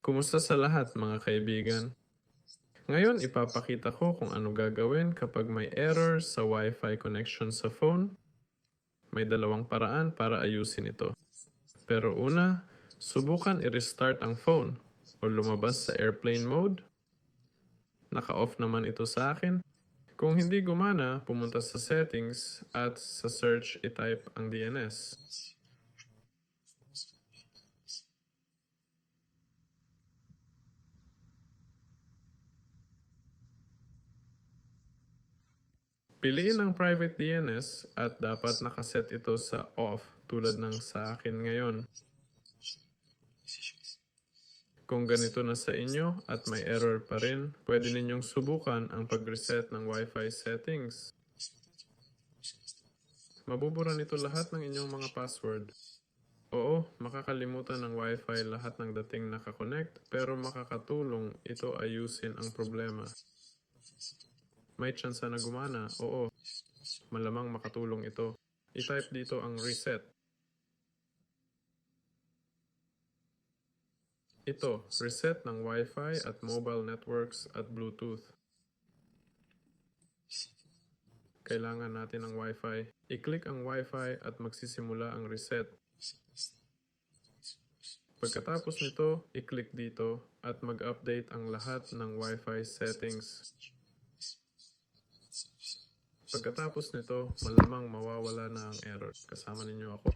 Kumusta sa lahat mga kaibigan? Ngayon ipapakita ko kung ano gagawin kapag may error sa Wi-Fi connection sa phone. May dalawang paraan para ayusin ito. Pero una, subukan i-restart ang phone o lumabas sa airplane mode. Naka-off naman ito sa akin. Kung hindi gumana, pumunta sa settings at sa search i-type ang DNS. Piliin ang private DNS at dapat nakaset ito sa off tulad ng sa akin ngayon. Kung ganito na sa inyo at may error pa rin, pwede ninyong subukan ang pag-reset ng Wi-Fi settings. Mabubura nito lahat ng inyong mga password. Oo, makakalimutan ng Wi-Fi lahat ng dating nakakonect, pero makakatulong ito ayusin ang problema. May tsansa na gumana, oo. Malamang makatulong ito. I-type dito ang reset. Ito, reset ng Wi-Fi at mobile networks at Bluetooth. Kailangan natin ng Wi-Fi. I-click ang Wi-Fi at magsisimula ang reset. Pagkatapos nito, i-click dito at mag-update ang lahat ng Wi-Fi settings. Pagkatapos nito, malamang mawawala na ang error. Kasama ninyo ako.